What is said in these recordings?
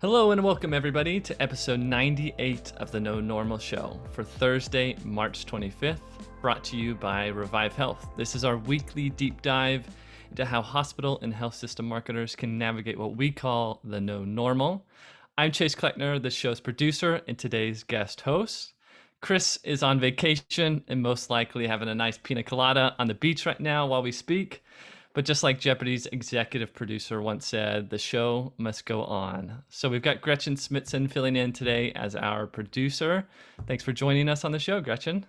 Hello and welcome everybody to episode 98 of the No Normal Show for Thursday, March 25th, brought to you by Revive Health. This is our weekly deep dive into how hospital and health system marketers can navigate what we call the no normal. I'm Chase Kleckner, the show's producer and today's guest host. Chris is on vacation and most likely having a nice pina colada on the beach right now while we speak. But just like Jeopardy's executive producer once said, the show must go on. So we've got Gretchen Smithson filling in today as our producer. Thanks for joining us on the show, Gretchen.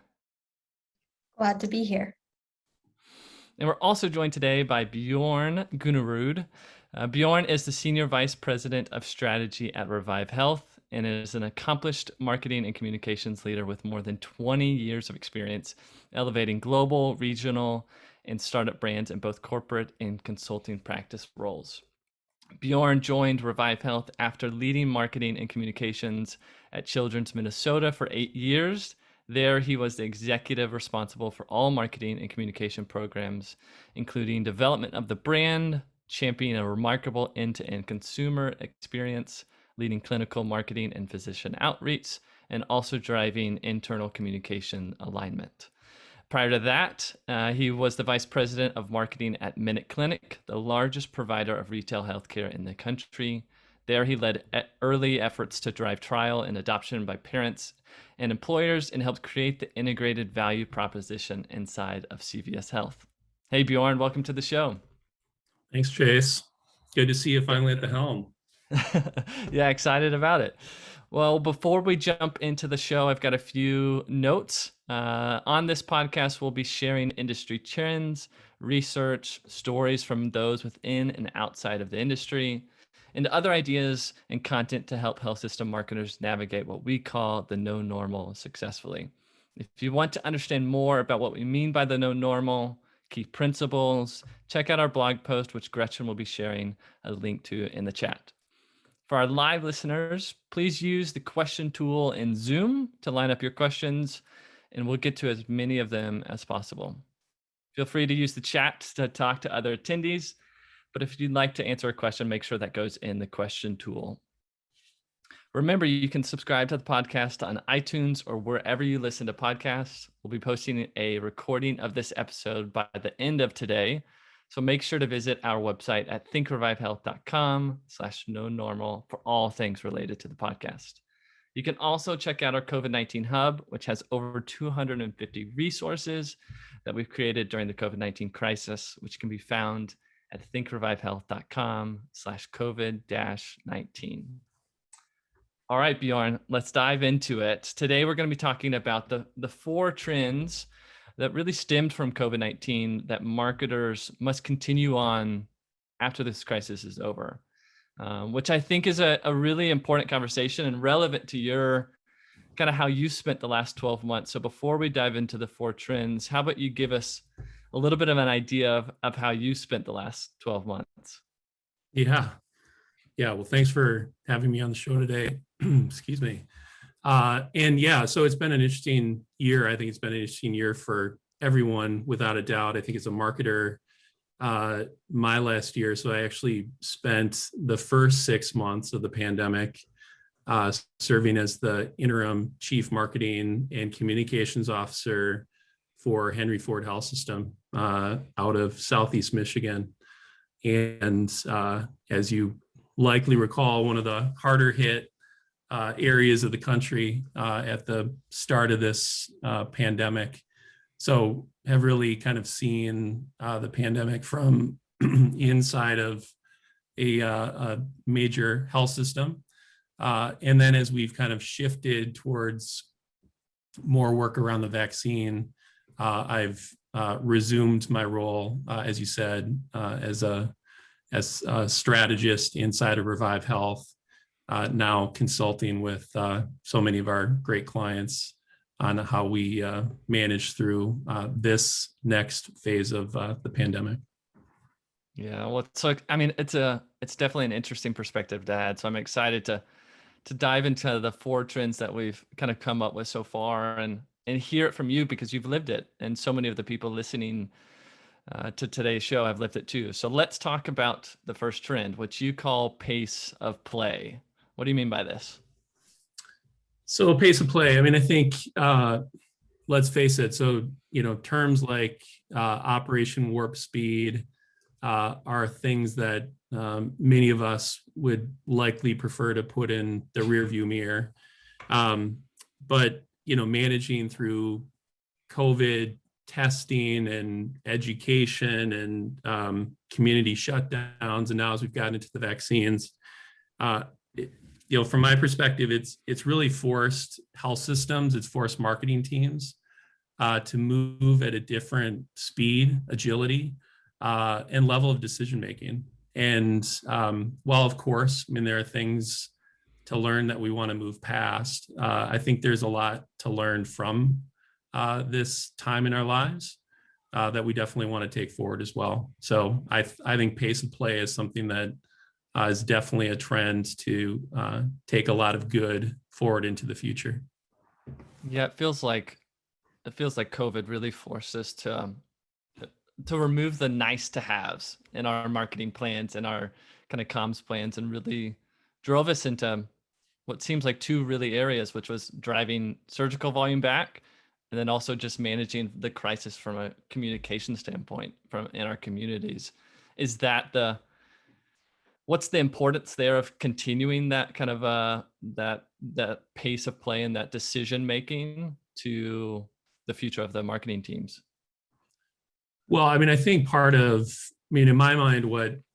Glad to be here. And we're also joined today by Bjorn Gunnerud. Bjorn is the Senior Vice President of Strategy at Revive Health and is an accomplished marketing and communications leader with more than 20 years of experience elevating global, regional, and startup brands in both corporate and consulting practice roles. Bjorn joined Revive Health after leading marketing and communications at Children's Minnesota for 8 years. There, he was the executive responsible for all marketing and communication programs, including development of the brand, championing a remarkable end-to-end consumer experience, leading clinical marketing and physician outreach, and also driving internal communication alignment. Prior to that, he was the vice president of marketing at Minute Clinic, the largest provider of retail healthcare in the country. There, he led early efforts to drive trial and adoption by parents and employers and helped create the integrated value proposition inside of CVS Health. Hey, Bjorn, welcome to the show. Thanks, Chase. Good to see you finally at the helm. Yeah, excited about it. Well, before we jump into the show, I've got a few notes. On this podcast, we'll be sharing industry trends, research, stories from those within and outside of the industry, and other ideas and content to help health system marketers navigate what we call the no normal successfully. If you want to understand more about what we mean by the no normal, key principles, check out our blog post, which Gretchen will be sharing a link to in the chat. For our live listeners, please use the question tool in Zoom to line up your questions, and we'll get to as many of them as possible. Feel free to use the chat to talk to other attendees, but if you'd like to answer a question, make sure that goes in the question tool. Remember, you can subscribe to the podcast on iTunes or wherever you listen to podcasts. We'll be posting a recording of this episode by the end of today. So make sure to visit our website at thinkrevivehealth.com/no-normal for all things related to the podcast. You can also check out our COVID-19 Hub, which has over 250 resources that we've created during the COVID-19 crisis, which can be found at thinkrevivehealth.com/COVID-19. All right, Bjorn, let's dive into it. Today, we're going to be talking about the 4 trends that really stemmed from COVID-19 that marketers must continue on after this crisis is over, which I think is a really important conversation and relevant to your kind of how you spent the last 12 months. So before we dive into the 4 trends, how about you give us a little bit of an idea of how you spent the last 12 months? Yeah. Well, thanks for having me on the show today. Excuse me. And yeah, so it's been an interesting year. I think it's been an interesting year for everyone, without a doubt. I think as a marketer, my last year, so I actually spent the first 6 months of the pandemic serving as the interim chief marketing and communications officer for Henry Ford Health System out of Southeast Michigan. And as you likely recall, one of the harder hit areas of the country at the start of this pandemic. So have really kind of seen the pandemic from inside of a major health system. And then as we've kind of shifted towards more work around the vaccine, I've resumed my role, as you said, as a strategist inside of Revive Health, now consulting with so many of our great clients on how we manage through this next phase of the pandemic. Yeah, well, so I mean, it's definitely an interesting perspective to add. So I'm excited to dive into the 4 trends that we've kind of come up with so far and hear it from you because you've lived it, and so many of the people listening to today's show have lived it too. So let's talk about the first trend, which you call pace of play. What do you mean by this? So pace of play, I mean, I think, let's face it. So, terms like Operation Warp Speed are things that many of us would likely prefer to put in the rearview mirror. But, managing through COVID testing and education and community shutdowns, and now as we've gotten into the vaccines, from my perspective, it's really forced health systems, it's forced marketing teams to move at a different speed, agility, and level of decision making. And while of course, I mean, there are things to learn that we want to move past, I think there's a lot to learn from this time in our lives that we definitely want to take forward as well. So I think pace of play is something that is definitely a trend to take a lot of good forward into the future. Yeah, it feels like COVID really forced us to remove the nice to haves in our marketing plans and our kind of comms plans, and really drove us into what seems like two really areas, which was driving surgical volume back, and then also just managing the crisis from a communication standpoint from in our communities. Is that what's the importance there of continuing that kind of that pace of play and that decision making to the future of the marketing teams? Well, I mean, I think in my mind,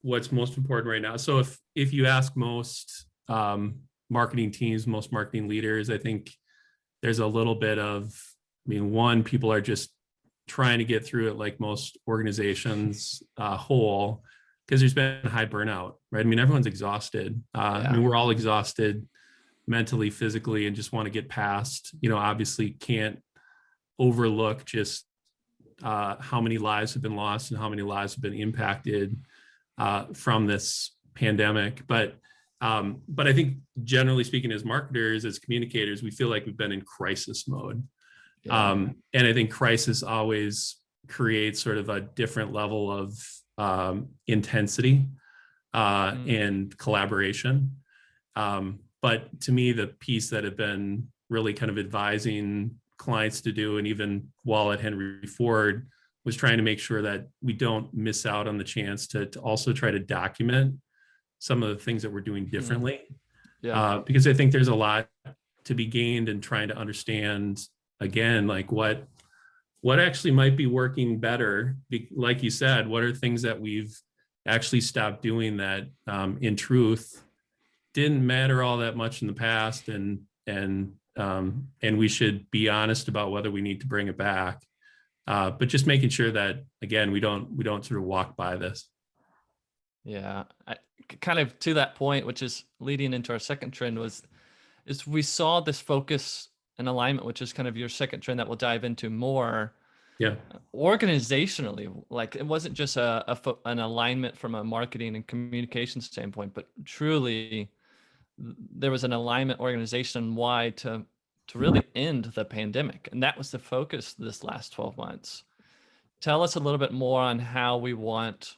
what's most important right now. So if you ask most marketing teams, most marketing leaders, I think there's a little bit of, one, people are just trying to get through it like most organizations whole, because there's been high burnout, right? I mean, everyone's exhausted. We're all exhausted mentally, physically, and just want to get past, obviously can't overlook just how many lives have been lost and how many lives have been impacted from this pandemic. But I think generally speaking, as marketers, as communicators, we feel like we've been in crisis mode. Yeah. And I think crisis always creates sort of a different level of intensity and collaboration. But to me, the piece that have been really kind of advising clients to do, and even while at Henry Ford, was trying to make sure that we don't miss out on the chance to also try to document some of the things that we're doing differently. Because I think there's a lot to be gained in trying to understand, again, like what actually might be working better. Like you said, what are things that we've actually stopped doing that in truth didn't matter all that much in the past, and we should be honest about whether we need to bring it back. But just making sure that, again, we don't sort of walk by this. Yeah, kind of to that point, which is leading into our second trend, is we saw this focus and alignment, which is kind of your second trend that we'll dive into more. Yeah. Organizationally, like it wasn't just an alignment from a marketing and communication standpoint, but truly there was an alignment organization-wide to really end the pandemic. And that was the focus this last 12 months. Tell us a little bit more on how we want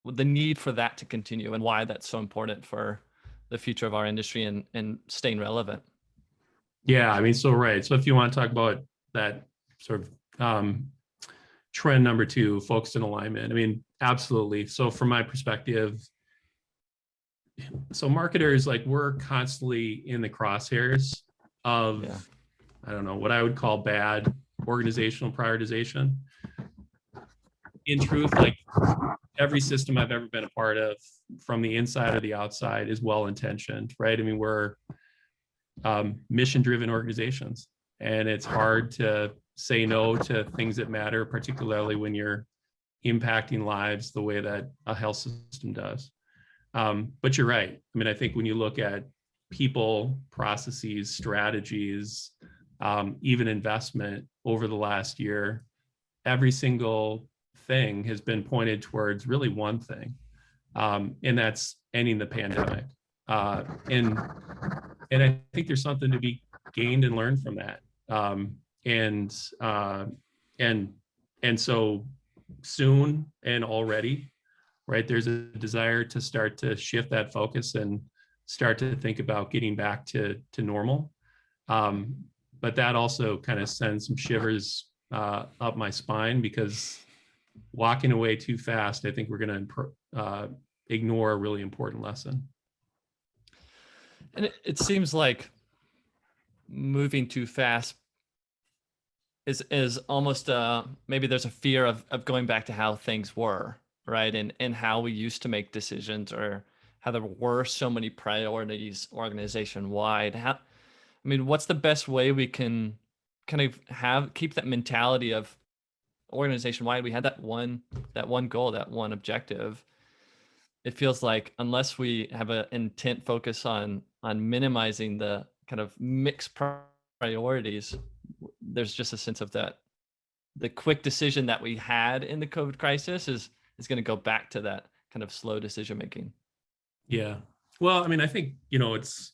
the need for that to continue and why that's so important for the future of our industry and staying relevant. Yeah, I mean, so right. So if you want to talk about that sort of trend number 2, focused in alignment, I mean, absolutely. So from my perspective, so marketers, like, we're constantly in the crosshairs of, I don't know, what I would call bad organizational prioritization. In truth, like, every system I've ever been a part of, from the inside or the outside, is well-intentioned, right? I mean, we're mission-driven organizations, and it's hard to say no to things that matter, particularly when you're impacting lives the way that a health system does. But you're right. I mean, I think when you look at people, processes, strategies, even investment over the last year, every single thing has been pointed towards really one thing, and that's ending the pandemic. And I think there's something to be gained and learned from that. And so soon and already, right, there's a desire to start to shift that focus and start to think about getting back to normal. But that also kind of sends some shivers up my spine, because walking away too fast, I think we're going to ignore a really important lesson. And it seems like moving too fast is almost maybe there's a fear of going back to how things were, right? And how we used to make decisions, or how there were so many priorities organization wide. I mean, what's the best way we can kind of keep that mentality of organization wide? We had that one goal, that one objective. It feels like unless we have an intent focus on minimizing the kind of mixed priorities, there's just a sense of that the quick decision that we had in the COVID crisis is going to go back to that kind of slow decision making. Yeah. Well, I mean, I think, it's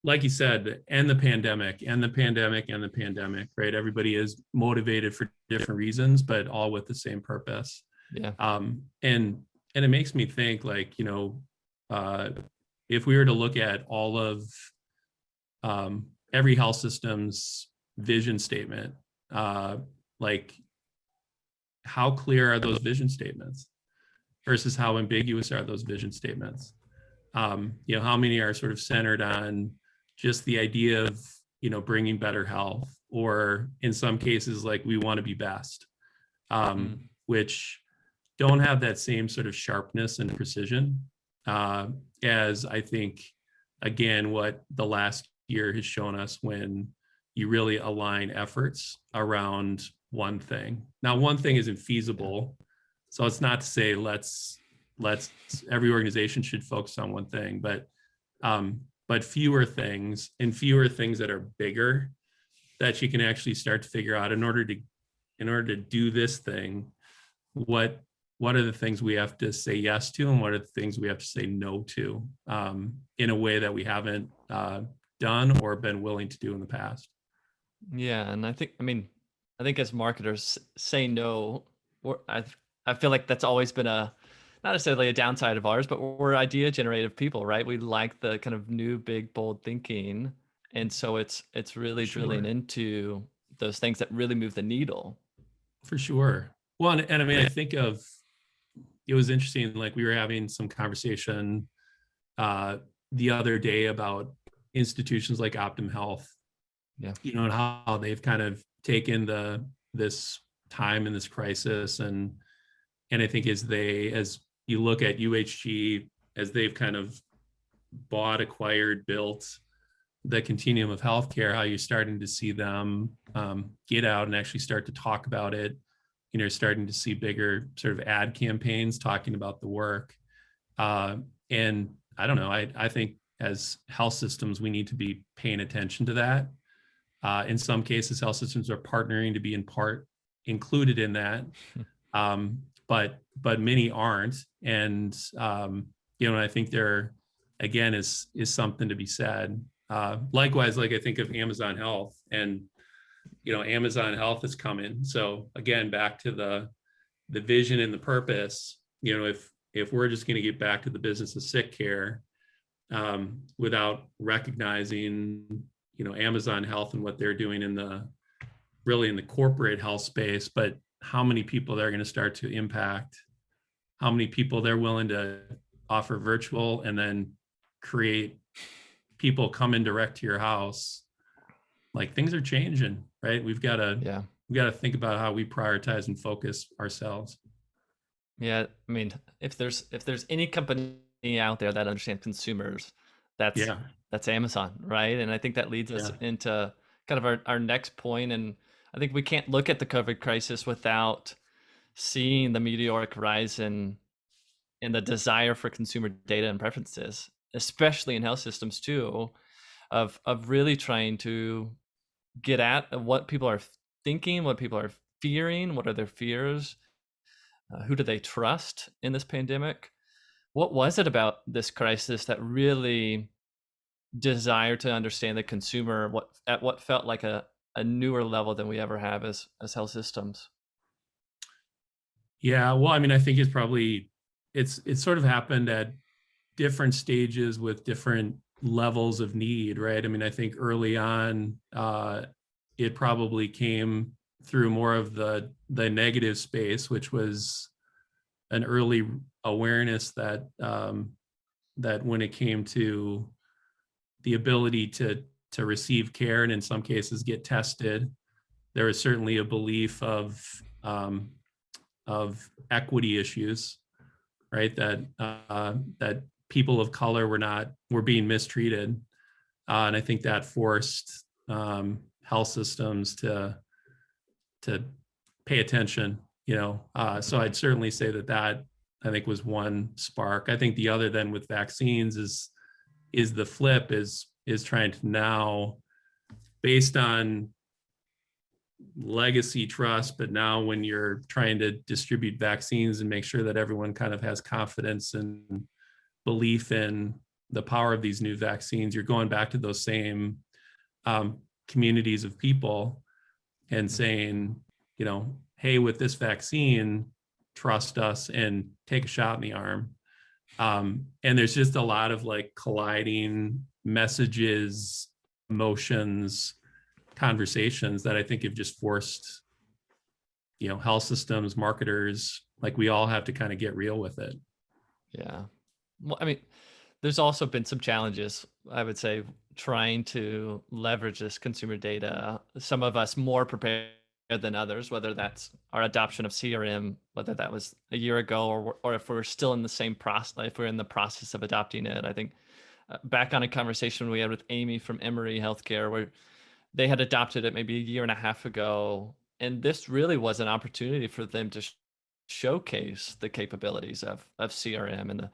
like you said, and the pandemic, right? Everybody is motivated for different reasons, but all with the same purpose. Yeah. And it makes me think, like, if we were to look at all of every health system's vision statement, like, how clear are those vision statements versus how ambiguous are those vision statements? How many are sort of centered on just the idea of, bringing better health, or in some cases, like, we want to be best, which don't have that same sort of sharpness and precision as I think, again, what the last year has shown us when you really align efforts around one thing. Now, one thing isn't feasible, so it's not to say let's every organization should focus on one thing, but fewer things, and fewer things that are bigger, that you can actually start to figure out in order to do this thing, what are the things we have to say yes to, and what are the things we have to say no to, in a way that we haven't done or been willing to do in the past. Yeah, and I think as marketers, say no, I feel like that's always been not necessarily a downside of ours, but we're idea generative people, right? We like the kind of new, big, bold thinking, and so it's really drilling into those things that really move the needle. For sure. Well, and I mean, I think it was interesting. Like, we were having some conversation the other day about institutions like Optum Health, and how they've kind of taken this time in this crisis, and I think as you look at UHG, as they've kind of bought, acquired, built the continuum of healthcare, how you're starting to see them get out and actually start to talk about it. Starting to see bigger sort of ad campaigns talking about the work. And I don't know, I think as health systems, we need to be paying attention to that. In some cases, health systems are partnering to be in part included in that. But many aren't. And, I think there, again, is something to be said. Likewise, like, I think of Amazon Health, and, Amazon Health is coming. So again, back to the vision and the purpose, if we're just going to get back to the business of sick care, without recognizing, Amazon Health and what they're doing in the corporate health space, but how many people they're going to start to impact, how many people they're willing to offer virtual, and then create people come in direct to your house. Like, things are changing, right? We've got to think about how we prioritize and focus ourselves. Yeah, I mean, if there's any company out there that understands consumers, that's Amazon, right? And I think that leads us into kind of our next point. And I think we can't look at the COVID crisis without seeing the meteoric rise in the desire for consumer data and preferences, especially in health systems too, of really trying to get at what people are thinking, what people are fearing, what are their fears, who do they trust in this pandemic? What was it about this crisis that really desired to understand the consumer at what felt like a newer level than we ever have as health systems? Yeah, well, I mean, I think it's sort of happened at different stages with different levels of need, right? I mean, I think early on, it probably came through more of the negative space, which was an early awareness that that when it came to the ability to receive care and in some cases get tested, there was certainly a belief of equity issues, right? That people of color were being mistreated, and I think that forced health systems to pay attention. So I'd certainly say that I think was one spark. I think the other then with vaccines is the flip is trying to now, based on legacy trust, but now when you're trying to distribute vaccines and make sure that everyone kind of has confidence and belief in the power of these new vaccines, you're going back to those same communities of people and saying, hey, with this vaccine, trust us and take a shot in the arm. And there's just a lot of like colliding messages, emotions, conversations that I think have just forced, health systems, marketers, like we all have to kind of get real with it. Yeah. Well, I mean, there's also been some challenges, I would say, trying to leverage this consumer data. Some of us more prepared than others, whether that's our adoption of CRM, whether that was a year ago, or if we're still in the same process, if we're in the process of adopting it. I think back on a conversation we had with Amy from Emory Healthcare, where they had adopted it maybe a year and a half ago. And this really was an opportunity for them to showcase the capabilities of CRM and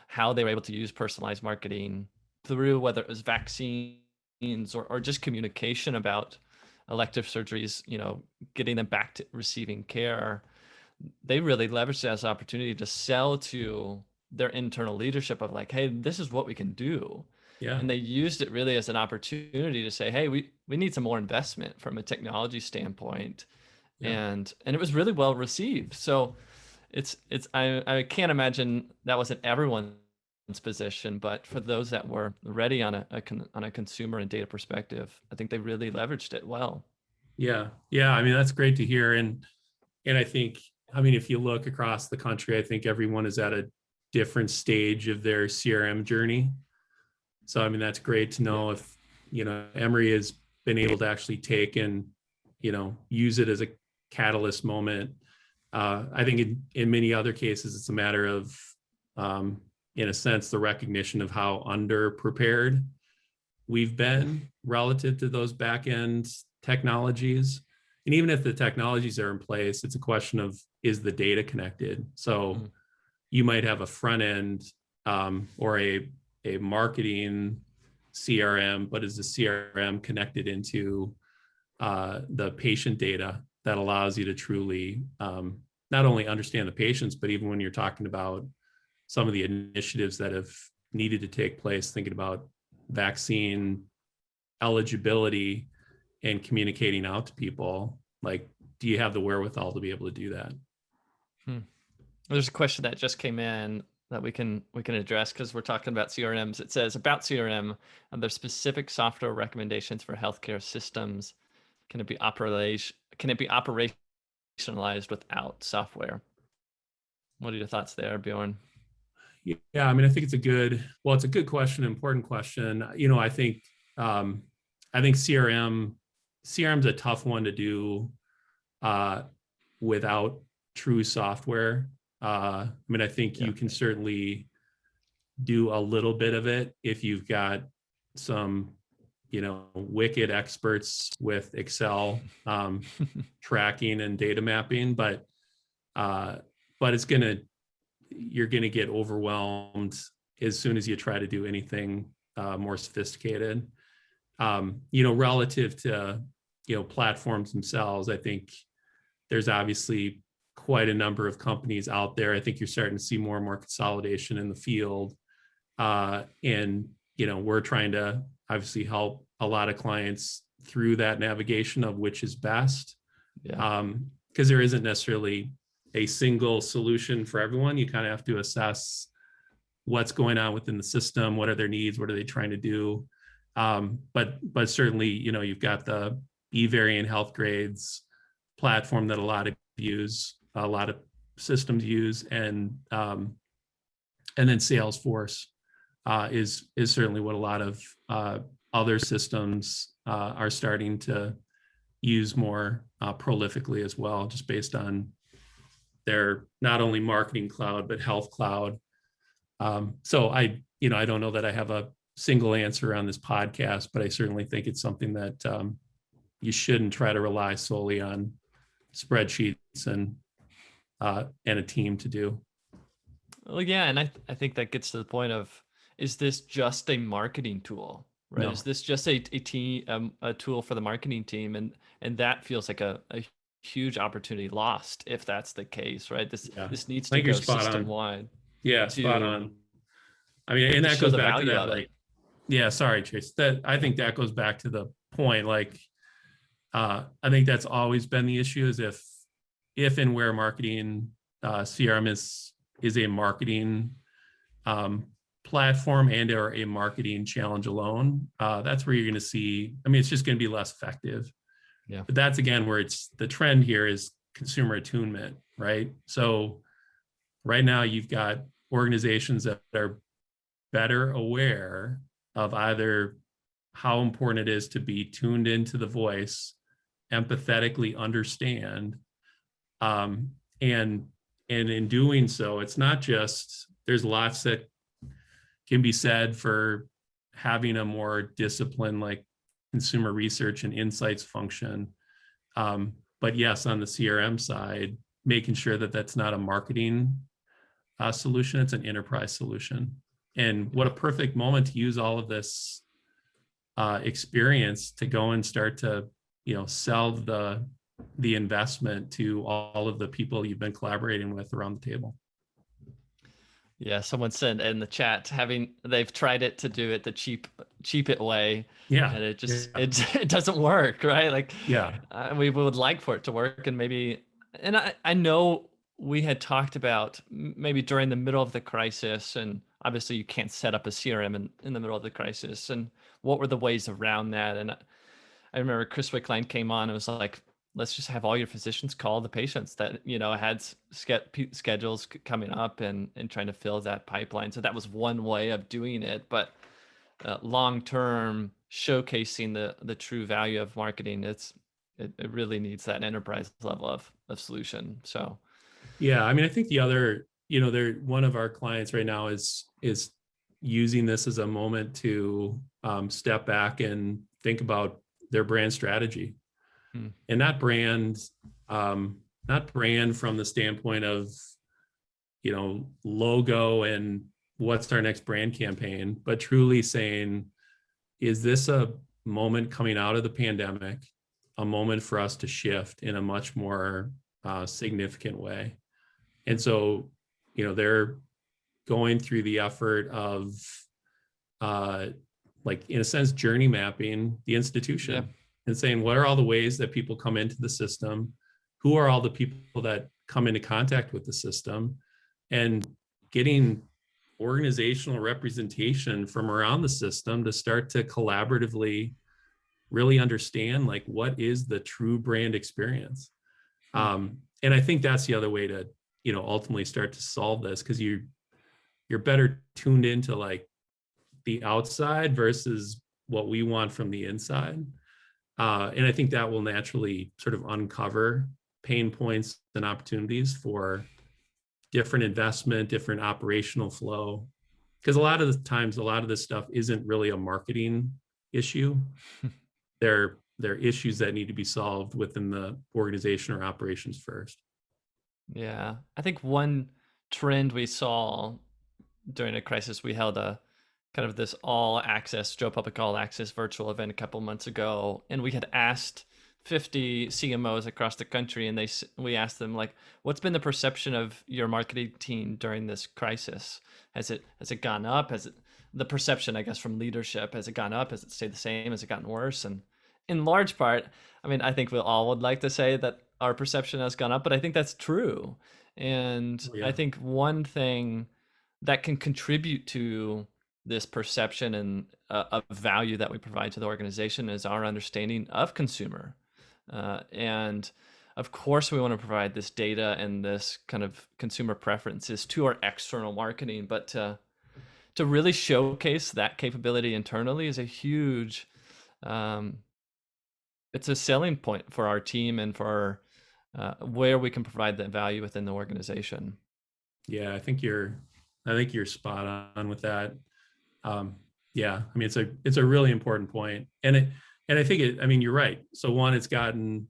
how they were able to use personalized marketing through, whether it was vaccines or just communication about elective surgeries, getting them back to receiving care. They really leveraged it as an opportunity to sell to their internal leadership of like, hey, this is what we can do. Yeah. And they used it really as an opportunity to say, hey, we need some more investment from a technology standpoint. Yeah. And it was really well received. So I can't imagine that wasn't everyone's position, but for those that were ready on a consumer and data perspective, I think they really leveraged it well. Yeah. I mean, that's great to hear. And I think, if you look across the country, I think everyone is at a different stage of their CRM journey. So, that's great to know if, Emory has been able to actually take and, use it as a catalyst moment. I think in many other cases, it's a matter of, in a sense, the recognition of how underprepared we've been relative to those back end technologies. And even if the technologies are in place, it's a question of, is the data connected? So you might have a front end or a marketing CRM, but is the CRM connected into the patient data that allows you to truly not only understand the patients, but even when you're talking about some of the initiatives that have needed to take place, thinking about vaccine eligibility and communicating out to people, like, do you have the wherewithal to be able to do that? There's a question that just came in that we can address because we're talking about CRMs. It says about CRM, are there specific software recommendations for healthcare systems? Can it be operationalized without software? What are your thoughts there, Bjorn? Yeah, I think it's a good question, important question. I think CRM's a tough one to do without true software. I think you can certainly do a little bit of it if you've got some, wicked experts with Excel tracking and data mapping, but you're going to get overwhelmed as soon as you try to do anything more sophisticated. Relative to, platforms themselves, I think there's obviously quite a number of companies out there. I think you're starting to see more and more consolidation in the field. And, we're trying to obviously help a lot of clients through that navigation of which is best. Because there isn't necessarily a single solution for everyone. You kind of have to assess what's going on within the system, what are their needs, what are they trying to do. But certainly, you've got the eVariant Health Grades platform that a lot of systems use, and then Salesforce is certainly what a lot of other systems are starting to use more prolifically as well, just based on their not only marketing cloud but health cloud. So I don't know that I have a single answer on this podcast, but I certainly think it's something that you shouldn't try to rely solely on spreadsheets and a team to do. Well, yeah, and I think that gets to the point of, is this just a marketing tool, right? No. Is this just a tool for the marketing team, and that feels like a huge opportunity lost if that's the case, right? This needs to go system wide. Yeah, spot on. I mean, and that goes back to that, like, yeah, sorry, Chase. That I think that goes back to the point, like, I think that's always been the issue, is if and where marketing CRM is a marketing platform and or a marketing challenge alone, that's where you're going to see, I mean, it's just going to be less effective. Yeah. But that's again where it's the trend here is consumer attunement, right? So right now you've got organizations that are better aware of either how important it is to be tuned into the voice, empathetically understand, and in doing so, it's not just, there's lots that can be said for having a more disciplined, like, consumer research and insights function. But yes, on the CRM side, making sure that that's not a marketing solution, it's an enterprise solution. And what a perfect moment to use all of this experience to go and start to, sell the investment to all of the people you've been collaborating with around the table. Yeah, someone said in the chat they've tried it to do it the cheap it way. Yeah, and it just it doesn't work, right? Like, yeah, we would like for it to work, and I know we had talked about maybe during the middle of the crisis, and obviously you can't set up a CRM in the middle of the crisis, and what were the ways around that. And I remember Chris Wickline came on and was like, let's just have all your physicians call the patients that, had schedules coming up, and trying to fill that pipeline. So that was one way of doing it. But long-term, showcasing the true value of marketing, it really needs that enterprise level of solution. So, yeah, I mean, I think the other, one of our clients right now is using this as a moment to step back and think about their brand strategy. And not brand from the standpoint of, logo and what's our next brand campaign, but truly saying, is this a moment coming out of the pandemic, a moment for us to shift in a much more significant way? And so, they're going through the effort of, like, in a sense, journey mapping the institution. Yeah. And saying, what are all the ways that people come into the system? Who are all the people that come into contact with the system? And getting organizational representation from around the system to start to collaboratively really understand, like, what is the true brand experience? And I think that's the other way to, ultimately start to solve this, because you're better tuned into, like, the outside versus what we want from the inside. And I think that will naturally sort of uncover pain points and opportunities for different investment, different operational flow. Because a lot of the times, a lot of this stuff isn't really a marketing issue. They're issues that need to be solved within the organization or operations first. Yeah, I think one trend we saw during a crisis, we held a kind of this all access, Joe Public All Access virtual event a couple months ago. And we had asked 50 CMOs across the country, and we asked them, like, what's been the perception of your marketing team during this crisis? Has it gone up? The perception, I guess, from leadership, has it gone up? Has it stayed the same? Has it gotten worse? And in large part, I mean, I think we all would like to say that our perception has gone up, but I think that's true. And I think one thing that can contribute to this perception and of value that we provide to the organization is our understanding of consumer. And of course, we want to provide this data and this kind of consumer preferences to our external marketing, but to really showcase that capability internally is a huge, it's a selling point for our team and for where we can provide that value within the organization. Yeah, I think you're spot on with that. Yeah, I mean, it's a really important point, and I think I mean, you're right. So one, it's gotten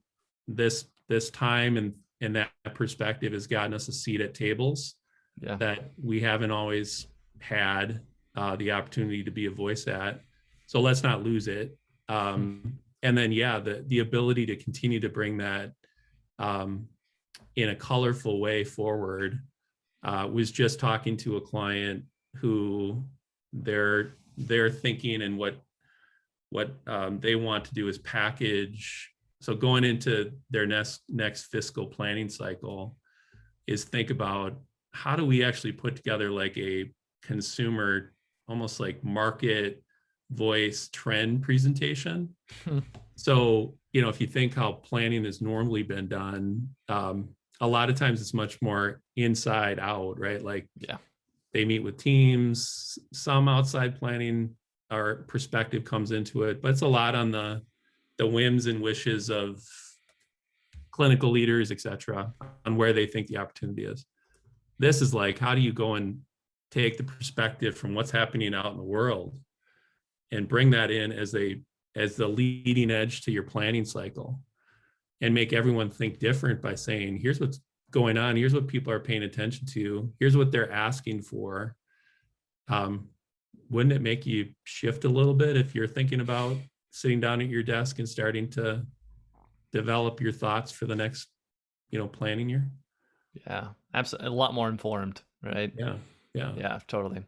this time and that perspective has gotten us a seat at tables Yeah. that we haven't always had the opportunity to be a voice at. So let's not lose it. And then, yeah, the ability to continue to bring that in a colorful way forward. Was just talking to a client who they're thinking and what they want to do is package. So going into their next fiscal planning cycle is think about how do we actually put together like a consumer, almost like market voice trend presentation. So, if you think how planning has normally been done, a lot of times it's much more inside out, right? Like, Yeah. they meet with teams, some outside planning or perspective comes into it, but it's a lot on the whims and wishes of clinical leaders, et cetera, on where they think the opportunity is. This is like, how do you go and take the perspective from what's happening out in the world and bring that in as the leading edge to your planning cycle and make everyone think different by saying, here's what's going on. Here's what people are paying attention to. Here's what they're asking for. Wouldn't it make you shift a little bit if you're thinking about sitting down at your desk and starting to develop your thoughts for the next, planning year? Yeah, absolutely. A lot more informed, right? Yeah. Totally.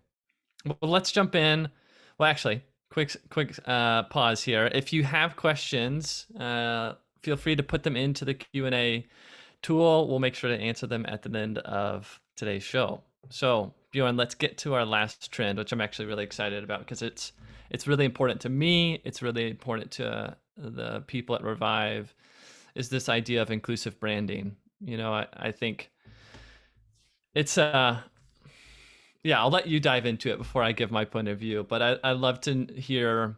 Well, let's jump in. Well, actually, quick pause here. If you have questions, feel free to put them into the Q&A tool. We'll make sure to answer them at the end of today's show. So Bjorn, let's get to our last trend, which I'm actually really excited about because it's really important to me. It's really important to the people at Revive, is this idea of inclusive branding. I think it's I'll let you dive into it before I give my point of view, but I love to hear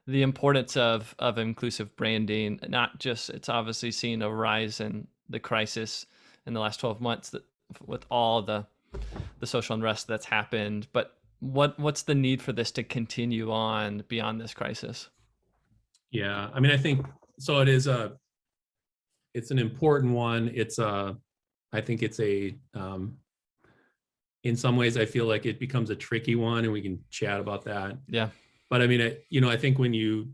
the importance of inclusive branding. Not just, it's obviously seen a rise in the crisis in the last 12 months with all the social unrest that's happened, but what's the need for this to continue on beyond this crisis? Yeah, I mean, I think so. It's an important one. I think it's in some ways I feel like it becomes a tricky one, and we can chat about that. Yeah. But I mean, I think when you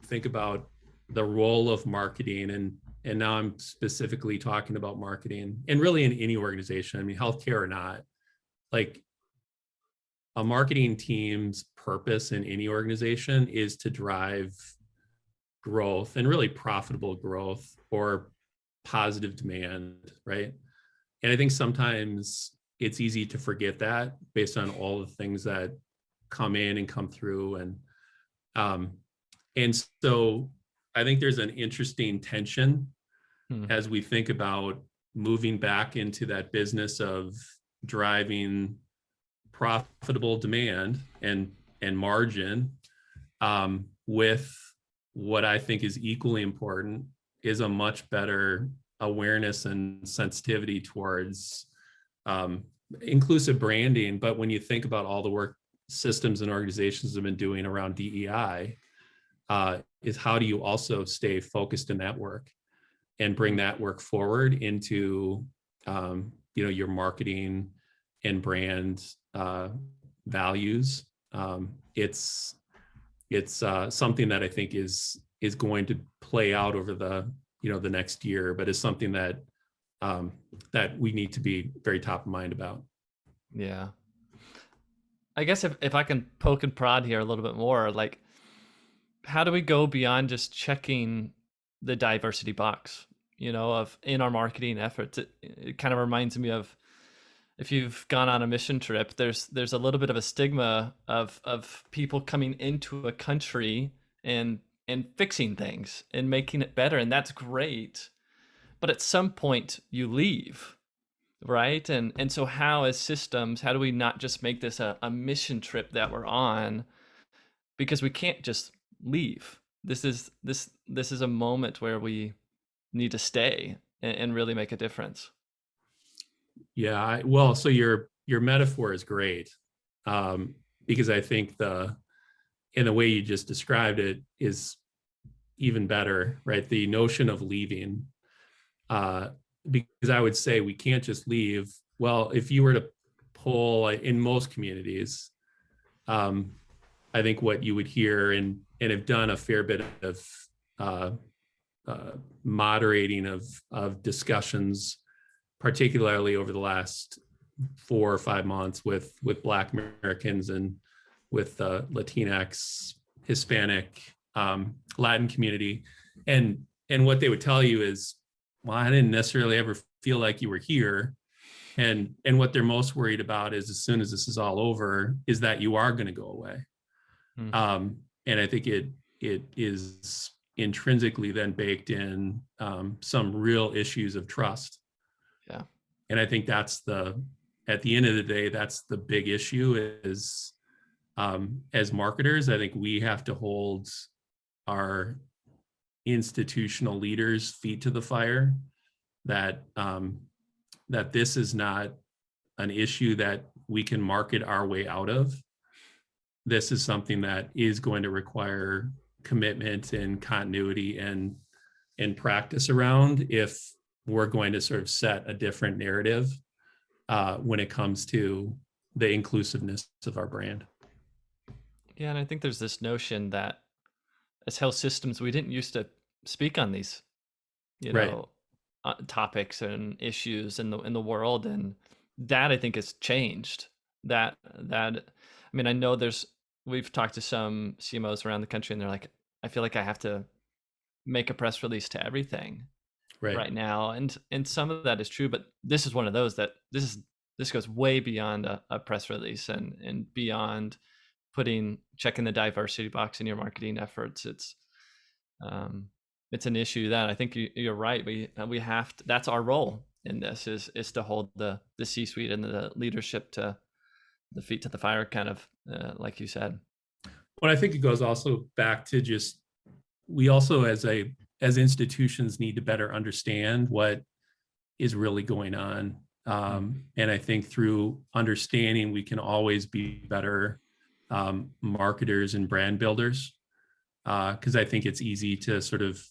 think about the role of marketing, and now I'm specifically talking about marketing, and really in any organization, I mean, healthcare or not, like a marketing team's purpose in any organization is to drive growth, and really profitable growth or positive demand, right? And I think sometimes it's easy to forget that based on all the things that come in and come through. And so I think there's an interesting tension as we think about moving back into that business of driving profitable demand and margin, with what I think is equally important is a much better awareness and sensitivity towards inclusive branding. But when you think about all the work systems and organizations have been doing around DEI, is how do you also stay focused in that work and bring that work forward into your marketing and brand values. It's something that I think is going to play out over the next year, but is something that we need to be very top of mind about. Yeah. I guess if I can poke and prod here a little bit more, like, how do we go beyond just checking the diversity box, of in our marketing efforts? It kind of reminds me of, if you've gone on a mission trip, there's a little bit of a stigma of people coming into a country and fixing things and making it better, and that's great. But at some point you leave, right? And so how as systems, how do we not just make this a mission trip that we're on, because we can't just leave. This is a moment where we need to stay and really make a difference. Yeah, well, so your metaphor is great, because I think in the way you just described it is even better, right? The notion of leaving, because I would say we can't just leave. Well, if you were to poll in most communities, I think what you would hear and have done a fair bit of moderating of discussions, particularly over the last 4 or 5 months with Black Americans and with Latinx, Hispanic, Latin community, and what they would tell you is, well, I didn't necessarily ever feel like you were here, and what they're most worried about is, as soon as this is all over, is that you are going to go away. And I think it is intrinsically then baked in some real issues of trust. Yeah. And I think at the end of the day, that's the big issue is, as marketers, I think we have to hold our institutional leaders' feet to the fire, that this is not an issue that we can market our way out of. This is something that is going to require commitment and continuity and practice around, if we're going to sort of set a different narrative when it comes to the inclusiveness of our brand. Yeah, and I think there's this notion that as health systems, we didn't used to speak on these, Right. Topics and issues in the world, and that I think has changed. That I mean, I know we've talked to some CMOs around the country, and they're like, I feel like I have to make a press release to everything right now, and some of that is true, but this is one of those that this goes way beyond a press release and beyond checking the diversity box in your marketing efforts. It's an issue that I think you're right. We have to, that's our role in this is to hold the C-suite and the leadership to the feet to the fire, kind of like you said. Well, I think it goes also back to just, we also as institutions need to better understand what is really going on. And I think through understanding, we can always be better marketers and brand builders. Because I think it's easy to sort of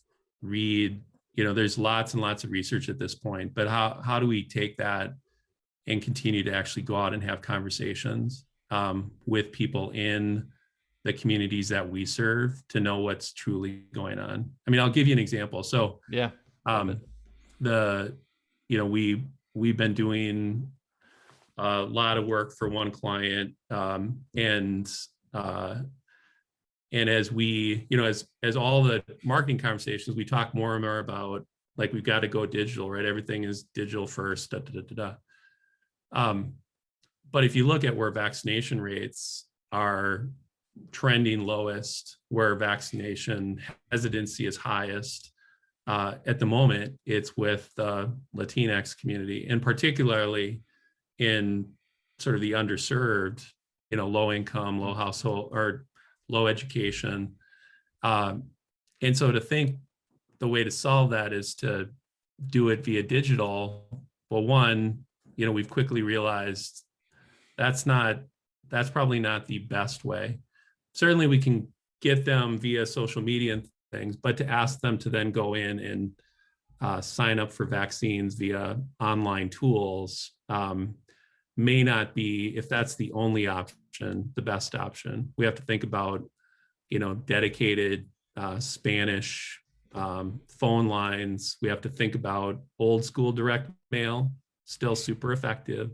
read, there's lots and lots of research at this point, but how do we take that and continue to actually go out and have conversations with people in the communities that we serve to know what's truly going on? I mean, I'll give you an example. So yeah, we've been doing a lot of work for one client, and as we, as all the marketing conversations, we talk more and more about, like, we've got to go digital, right? Everything is digital first. But if you look at where vaccination rates are trending lowest, where vaccination hesitancy is highest, at the moment, it's with the Latinx community, and particularly in sort of the underserved, low income, low household, or low education. And so to think the way to solve that is to do it via digital. Well, one, we've quickly realized that's probably not the best way. Certainly we can get them via social media and things, but to ask them to then go in and sign up for vaccines via online tools may not be, if that's the only option, the best option. We have to think about, dedicated Spanish phone lines. We have to think about old school direct mail, still super effective.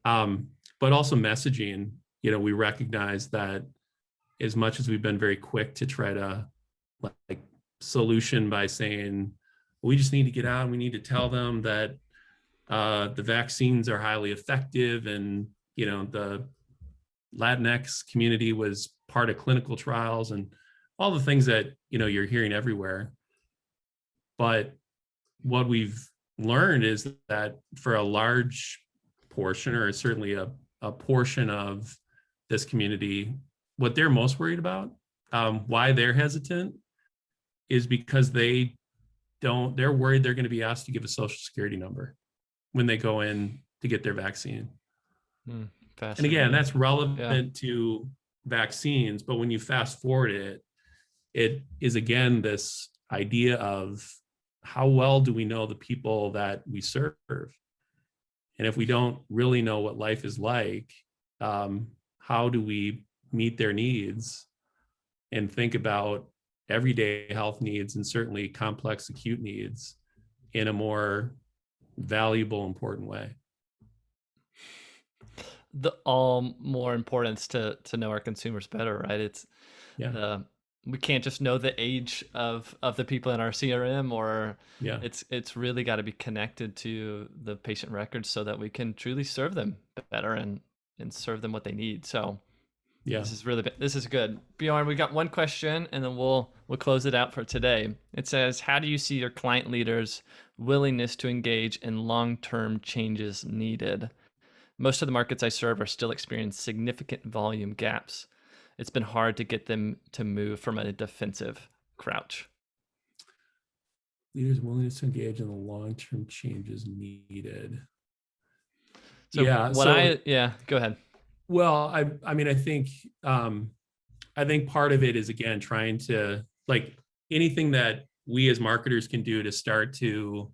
But also messaging. We recognize that as much as we've been very quick to try to solution by saying, we just need to get out and we need to tell them that the vaccines are highly effective, and the Latinx community was part of clinical trials, and all the things that you're hearing everywhere. But what we've learned is that for a large portion, or certainly a portion of this community, what they're most worried about, why they're hesitant, is because they're worried they're going to be asked to give a social security number when they go in to get their vaccine. And again, that's relevant to vaccines, but when you fast forward it is again this idea of how well do we know the people that we serve? And if we don't really know what life is like, how do we meet their needs and think about everyday health needs, and certainly complex acute needs, in a more valuable, important way? The all more importance to know our consumers better, right? It's we can't just know the age of the people in our CRM, or it's really got to be connected to the patient records so that we can truly serve them better and serve them what they need. So this is good. Bjorn, we got one question and then we'll close it out for today. It says, how do you see your client leaders' willingness to engage in long-term changes needed? Most of the markets I serve are still experiencing significant volume gaps. It's been hard to get them to move from a defensive crouch. Leaders' willingness to engage in the long-term changes needed. So go ahead. Well, I mean, I think part of it is, again, trying to, like, anything that we as marketers can do to start to,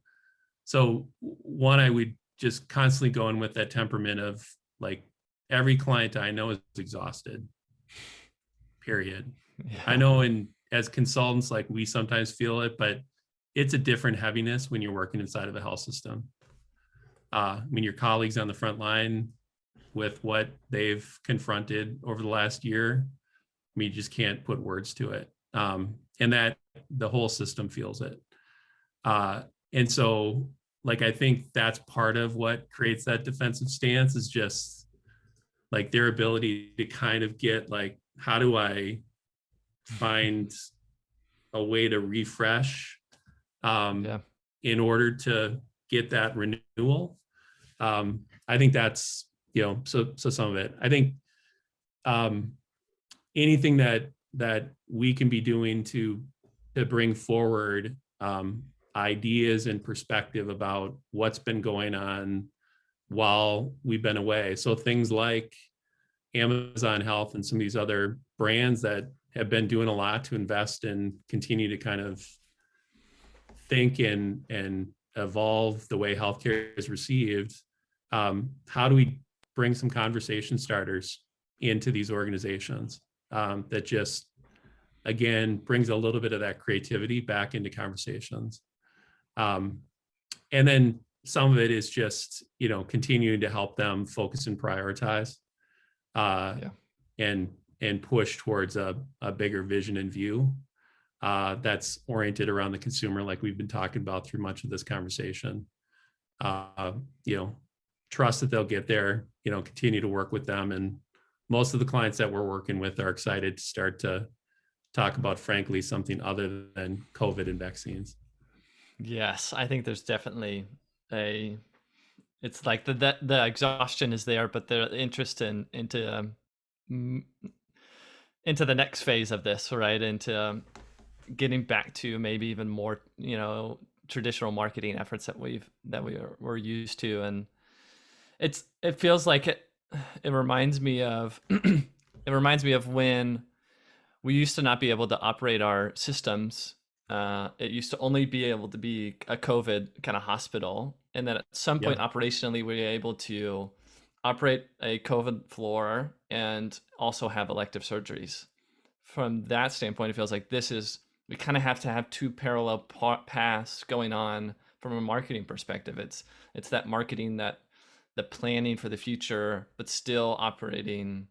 so one, I would just constantly go in with that temperament of, like, every client I know is exhausted, period. Yeah. I know as consultants, like, we sometimes feel it, but it's a different heaviness when you're working inside of a health system. I mean, your colleagues on the front line, with what they've confronted over the last year, I mean, you just can't put words to it. And that the whole system feels it. And so, like, I think that's part of what creates that defensive stance, is just like their ability to kind of get, like, how do I find a way to refresh in order to get that renewal? I think that's, so some of it. I think anything that we can be doing to bring forward ideas and perspective about what's been going on while we've been away. So things like Amazon Health and some of these other brands that have been doing a lot to invest and continue to kind of think and evolve the way healthcare is received. How do we bring some conversation starters into these organizations that just, again, brings a little bit of that creativity back into conversations? And then some of it is just, continuing to help them focus and prioritize and push towards a bigger vision and view that's oriented around the consumer, like we've been talking about through much of this conversation. Trust that they'll get there, continue to work with them. And most of the clients that we're working with are excited to start to talk about, frankly, something other than COVID and vaccines. Yes, I think there's definitely it's like the exhaustion is there, but the interest into the next phase of this, right? Into getting back to maybe even more, traditional marketing efforts that we're used to. And it feels like it reminds me of when we used to not be able to operate our systems. It used to only be able to be a COVID kind of hospital. And then at some point operationally, we were able to operate a COVID floor and also have elective surgeries. From that standpoint, it feels like we kind of have to have two parallel paths going on from a marketing perspective. It's that marketing, that the planning for the future, but still operating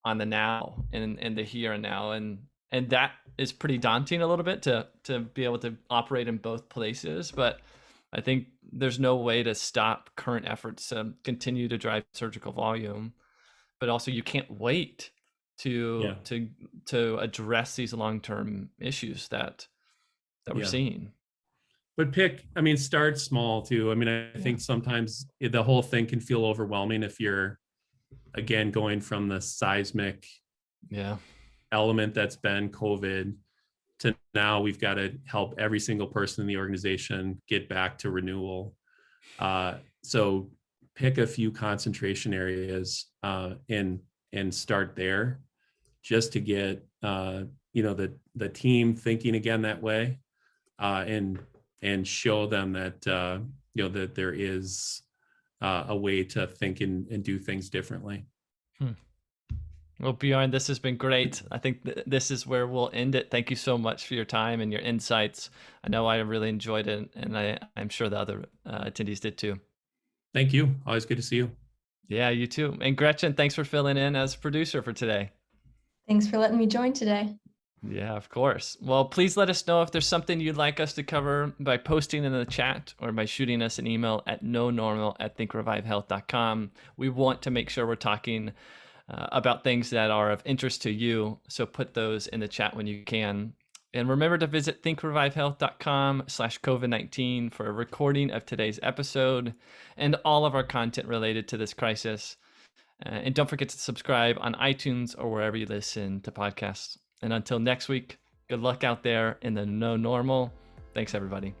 on the now and the here and now. And that is pretty daunting a little bit to be able to operate in both places. But I think there's no way to stop current efforts to continue to drive surgical volume, but also you can't wait to address these long-term issues that we're seeing. But start small too. I mean, I think sometimes the whole thing can feel overwhelming if you're, again, going from the seismic element that's been COVID to now we've got to help every single person in the organization get back to renewal. So pick a few concentration areas and start there, just to get the team thinking again that way, and show them that that there is a way to think and do things differently. Well, Bjorn, this has been great. I think this is where we'll end it. Thank you so much for your time and your insights. I know I really enjoyed it, and I'm sure the other attendees did too. Thank you. Always good to see you. Yeah, you too. And Gretchen, thanks for filling in as producer for today. Thanks for letting me join today. Yeah, of course. Well, please let us know if there's something you'd like us to cover by posting in the chat or by shooting us an email at nonormal@thinkrevivehealth.com. We want to make sure we're talking about things that are of interest to you. So put those in the chat when you can. And remember to visit thinkrevivehealth.com/COVID-19 for a recording of today's episode and all of our content related to this crisis. And don't forget to subscribe on iTunes or wherever you listen to podcasts. And until next week, good luck out there in the no normal. Thanks, everybody.